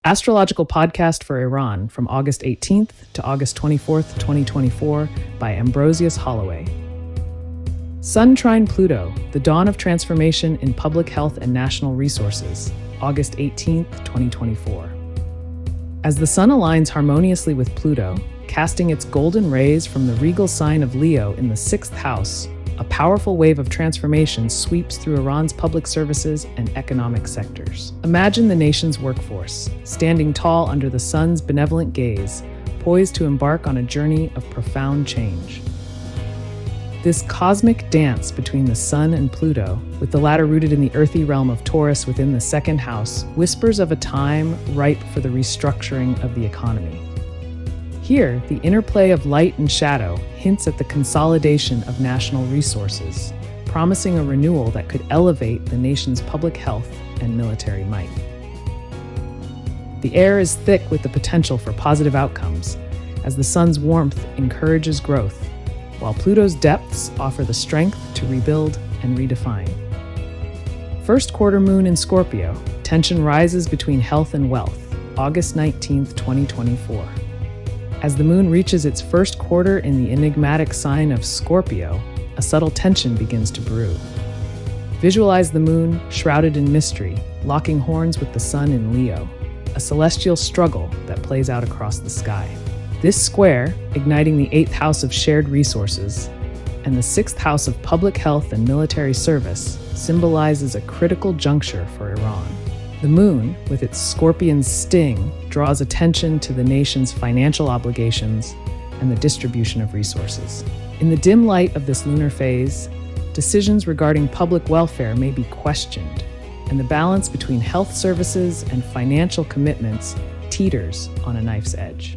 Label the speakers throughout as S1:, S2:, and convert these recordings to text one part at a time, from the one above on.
S1: Astrological podcast for Iran from August 18th to August 24th, 2024 by Ambrosius Holloway. Sun trine Pluto, the dawn of transformation in public health and national resources, August 18th, 2024. As the sun aligns harmoniously with Pluto, casting its golden rays from the regal sign of Leo in the 6th house, a powerful wave of transformation sweeps through Iran's public services and economic sectors. Imagine the nation's workforce, standing tall under the sun's benevolent gaze, poised to embark on a journey of profound change. This cosmic dance between the sun and Pluto, with the latter rooted in the earthy realm of Taurus within the 2nd house, whispers of a time ripe for the restructuring of the economy. Here, the interplay of light and shadow hints at the consolidation of national resources, promising a renewal that could elevate the nation's public health and military might. The air is thick with the potential for positive outcomes, as the sun's warmth encourages growth, while Pluto's depths offer the strength to rebuild and redefine. First quarter moon in Scorpio, tension rises between health and wealth, August 19th, 2024. As the moon reaches its first quarter in the enigmatic sign of Scorpio, a subtle tension begins to brew. Visualize the moon shrouded in mystery, locking horns with the sun in Leo, a celestial struggle that plays out across the sky. This square, igniting the 8th house of shared resources and the 6th house of public health and military service, symbolizes a critical juncture for Iran. The moon, with its scorpion sting, draws attention to the nation's financial obligations and the distribution of resources. In the dim light of this lunar phase, decisions regarding public welfare may be questioned, and the balance between health services and financial commitments teeters on a knife's edge.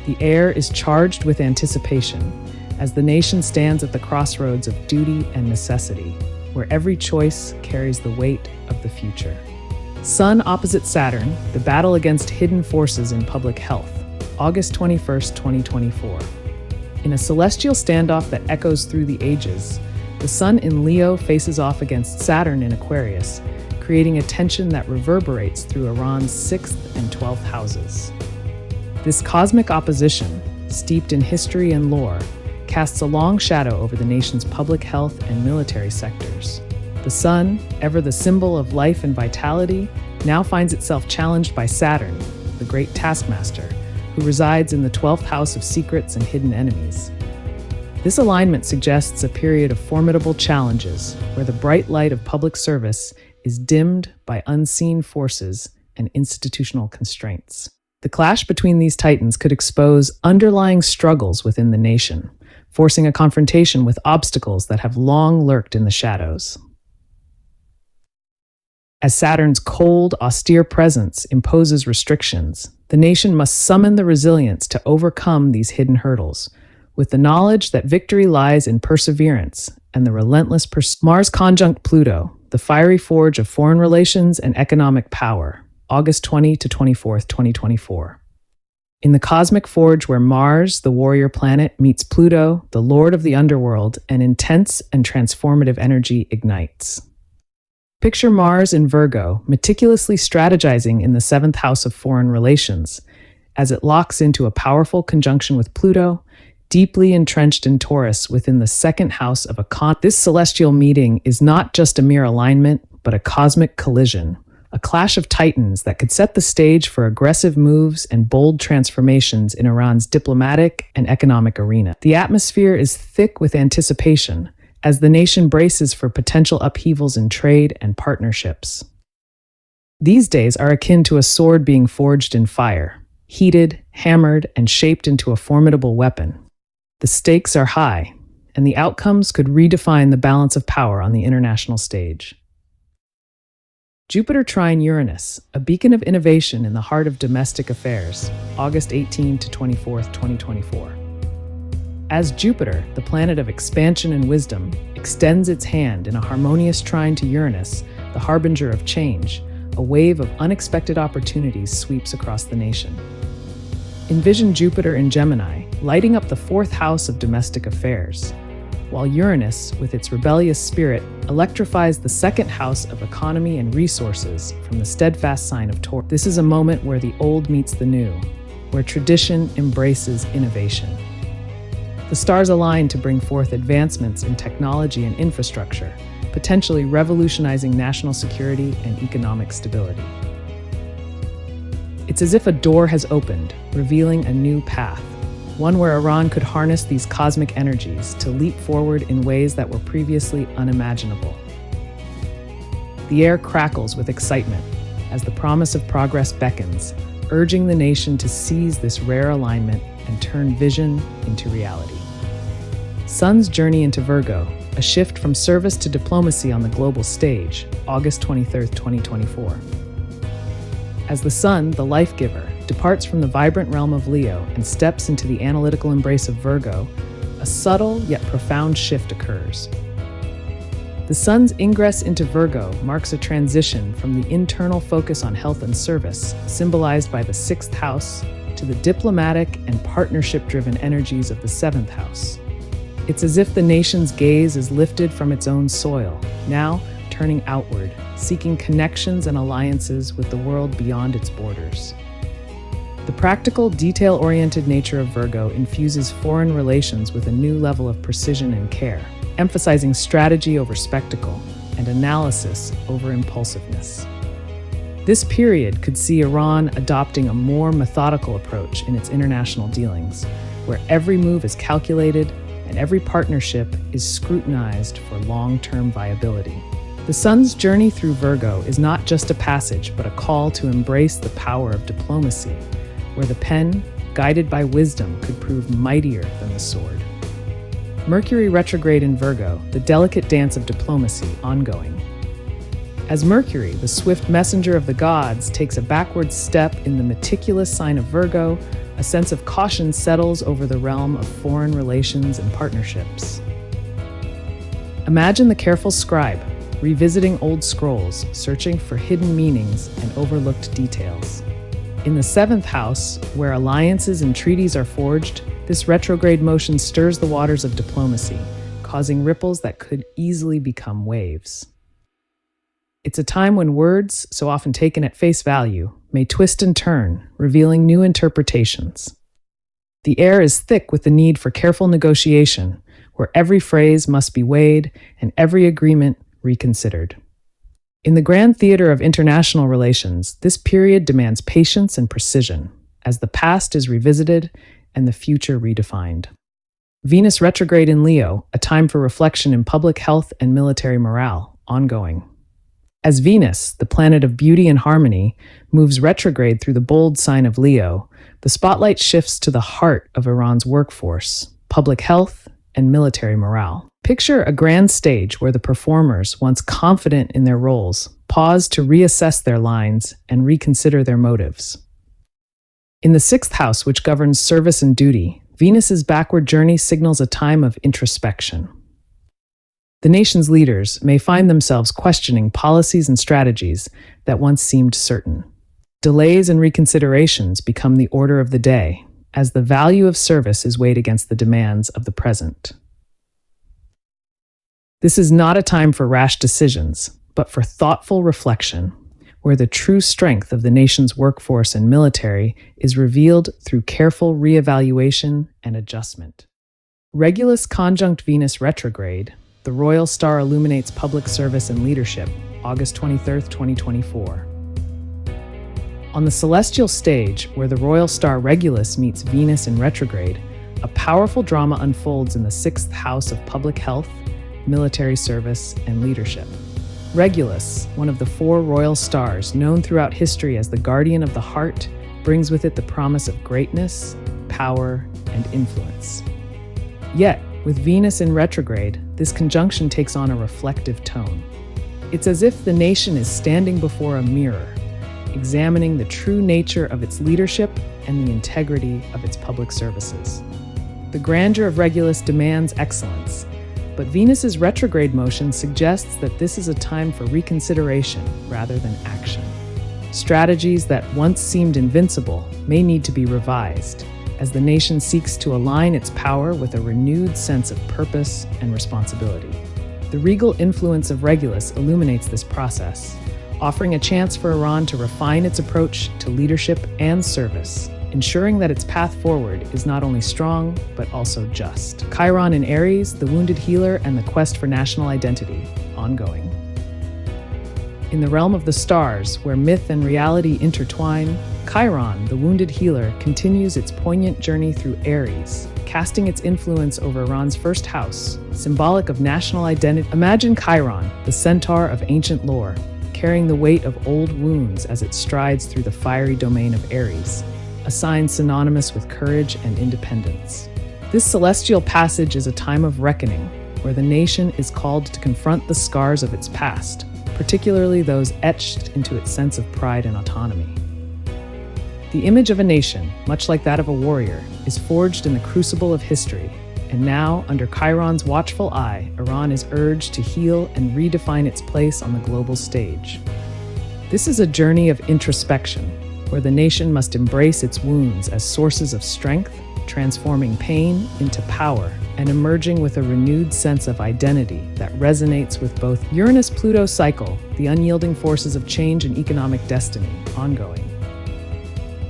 S1: The air is charged with anticipation as the nation stands at the crossroads of duty and necessity, where every choice carries the weight of the future. Sun opposite Saturn, the battle against hidden forces in public health, August 21st, 2024. In a celestial standoff that echoes through the ages, the sun in Leo faces off against Saturn in Aquarius, creating a tension that reverberates through Iran's 6th and 12th houses. This cosmic opposition, steeped in history and lore, casts a long shadow over the nation's public health and military sectors. The sun, ever the symbol of life and vitality, now finds itself challenged by Saturn, the great taskmaster, who resides in the 12th house of secrets and hidden enemies. This alignment suggests a period of formidable challenges, where the bright light of public service is dimmed by unseen forces and institutional constraints. The clash between these titans could expose underlying struggles within the nation, forcing a confrontation with obstacles that have long lurked in the shadows. As Saturn's cold, austere presence imposes restrictions, the nation must summon the resilience to overcome these hidden hurdles, with the knowledge that victory lies in perseverance and the relentless pursuit. Mars conjunct Pluto, the fiery forge of foreign relations and economic power, August 20 to 24th, 2024. In the cosmic forge where Mars, the warrior planet, meets Pluto, the lord of the underworld, an intense and transformative energy ignites. Picture Mars in Virgo, meticulously strategizing in the 7th house of foreign relations, as it locks into a powerful conjunction with Pluto, deeply entrenched in Taurus within the 2nd house of This celestial meeting is not just a mere alignment, but a cosmic collision, a clash of titans that could set the stage for aggressive moves and bold transformations in Iran's diplomatic and economic arena. The atmosphere is thick with anticipation, as the nation braces for potential upheavals in trade and partnerships. These days are akin to a sword being forged in fire, heated, hammered, and shaped into a formidable weapon. The stakes are high, and the outcomes could redefine the balance of power on the international stage. Jupiter trine Uranus, a beacon of innovation in the heart of domestic affairs, August 18 to 24th, 2024. As Jupiter, the planet of expansion and wisdom, extends its hand in a harmonious trine to Uranus, the harbinger of change, a wave of unexpected opportunities sweeps across the nation. Envision Jupiter in Gemini, lighting up the 4th house of domestic affairs. while Uranus, with its rebellious spirit, electrifies the second house of economy and resources from the steadfast sign of Taurus. This is a moment where the old meets the new, where tradition embraces innovation. The stars align to bring forth advancements in technology and infrastructure, potentially revolutionizing national security and economic stability. It's as if a door has opened, revealing a new path, one where Iran could harness these cosmic energies to leap forward in ways that were previously unimaginable. The air crackles with excitement as the promise of progress beckons, urging the nation to seize this rare alignment and turn vision into reality. Sun's journey into Virgo, a shift from service to diplomacy on the global stage, August 23, 2024. As the Sun, the life giver, departs from the vibrant realm of Leo and steps into the analytical embrace of Virgo, a subtle yet profound shift occurs. The Sun's ingress into Virgo marks a transition from the internal focus on health and service, symbolized by the 6th house, to the diplomatic and partnership-driven energies of the 7th house. It's as if the nation's gaze is lifted from its own soil, now turning outward, seeking connections and alliances with the world beyond its borders. The practical, detail-oriented nature of Virgo infuses foreign relations with a new level of precision and care, emphasizing strategy over spectacle and analysis over impulsiveness. This period could see Iran adopting a more methodical approach in its international dealings, where every move is calculated and every partnership is scrutinized for long-term viability. The Sun's journey through Virgo is not just a passage, but a call to embrace the power of diplomacy, where the pen, guided by wisdom, could prove mightier than the sword. Mercury retrograde in Virgo, the delicate dance of diplomacy, ongoing. As Mercury, the swift messenger of the gods, takes a backward step in the meticulous sign of Virgo, a sense of caution settles over the realm of foreign relations and partnerships. Imagine the careful scribe, revisiting old scrolls, searching for hidden meanings and overlooked details. In the 7th house, where alliances and treaties are forged, this retrograde motion stirs the waters of diplomacy, causing ripples that could easily become waves. It's a time when words, so often taken at face value, may twist and turn, revealing new interpretations. The air is thick with the need for careful negotiation, where every phrase must be weighed and every agreement reconsidered. In the grand theater of international relations, this period demands patience and precision, as the past is revisited and the future redefined. Venus retrograde in Leo, a time for reflection in public health and military morale, ongoing. As Venus, the planet of beauty and harmony, moves retrograde through the bold sign of Leo, the spotlight shifts to the heart of Iran's workforce, public health, and military morale. Picture a grand stage where the performers, once confident in their roles, pause to reassess their lines and reconsider their motives. In the 6th house, which governs service and duty, Venus's backward journey signals a time of introspection. The nation's leaders may find themselves questioning policies and strategies that once seemed certain. Delays and reconsiderations become the order of the day, as the value of service is weighed against the demands of the present. This is not a time for rash decisions, but for thoughtful reflection, where the true strength of the nation's workforce and military is revealed through careful reevaluation and adjustment. Regulus conjunct Venus retrograde, the royal star illuminates public service and leadership, August 23, 2024. On the celestial stage, where the royal star Regulus meets Venus in retrograde, a powerful drama unfolds in the 6th house of public health, military service, and leadership. Regulus, one of the 4 royal stars known throughout history as the guardian of the heart, brings with it the promise of greatness, power, and influence. Yet, with Venus in retrograde, this conjunction takes on a reflective tone. It's as if the nation is standing before a mirror, examining the true nature of its leadership and the integrity of its public services. The grandeur of Regulus demands excellence, but Venus's retrograde motion suggests that this is a time for reconsideration rather than action. Strategies that once seemed invincible may need to be revised, as the nation seeks to align its power with a renewed sense of purpose and responsibility. The regal influence of Regulus illuminates this process, offering a chance for Iran to refine its approach to leadership and service, ensuring that its path forward is not only strong, but also just. Chiron in Aries, the wounded healer and the quest for national identity, ongoing. In the realm of the stars, where myth and reality intertwine, Chiron, the wounded healer, continues its poignant journey through Aries, casting its influence over Iran's first house, symbolic of national identity. Imagine Chiron, the centaur of ancient lore, carrying the weight of old wounds as it strides through the fiery domain of Aries, a sign synonymous with courage and independence. This celestial passage is a time of reckoning, where the nation is called to confront the scars of its past, particularly those etched into its sense of pride and autonomy. The image of a nation, much like that of a warrior, is forged in the crucible of history, and now, under Chiron's watchful eye, Iran is urged to heal and redefine its place on the global stage. This is a journey of introspection, where the nation must embrace its wounds as sources of strength, transforming pain into power, and emerging with a renewed sense of identity that resonates with both Uranus-Pluto cycle, the unyielding forces of change and economic destiny, ongoing.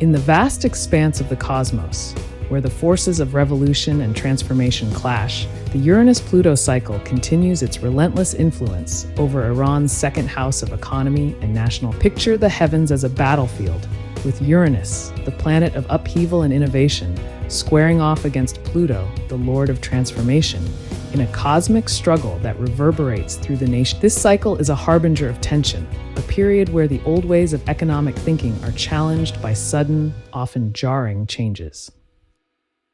S1: In the vast expanse of the cosmos, where the forces of revolution and transformation clash, the Uranus-Pluto cycle continues its relentless influence over Iran's second house of economy and national. Picture the heavens as a battlefield, with Uranus, the planet of upheaval and innovation, squaring off against Pluto, the lord of transformation, in a cosmic struggle that reverberates through the nation. This cycle is a harbinger of tension, a period where the old ways of economic thinking are challenged by sudden, often jarring changes.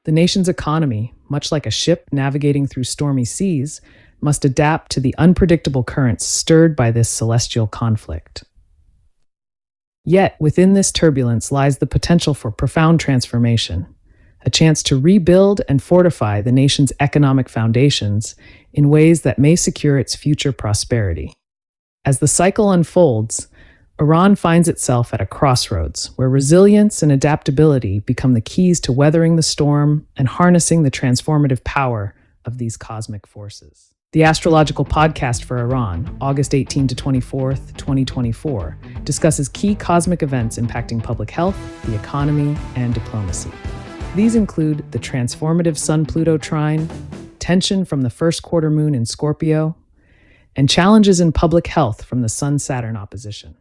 S1: The nation's economy, much like a ship navigating through stormy seas, must adapt to the unpredictable currents stirred by this celestial conflict. Yet, within this turbulence lies the potential for profound transformation, a chance to rebuild and fortify the nation's economic foundations in ways that may secure its future prosperity. As the cycle unfolds, Iran finds itself at a crossroads where resilience and adaptability become the keys to weathering the storm and harnessing the transformative power of these cosmic forces. The Astrological podcast for Iran, August 18 to 24th, 2024, discusses key cosmic events impacting public health, the economy, and diplomacy. These include the transformative Sun-Pluto trine, tension from the first quarter moon in Scorpio, and challenges in public health from the Sun-Saturn opposition.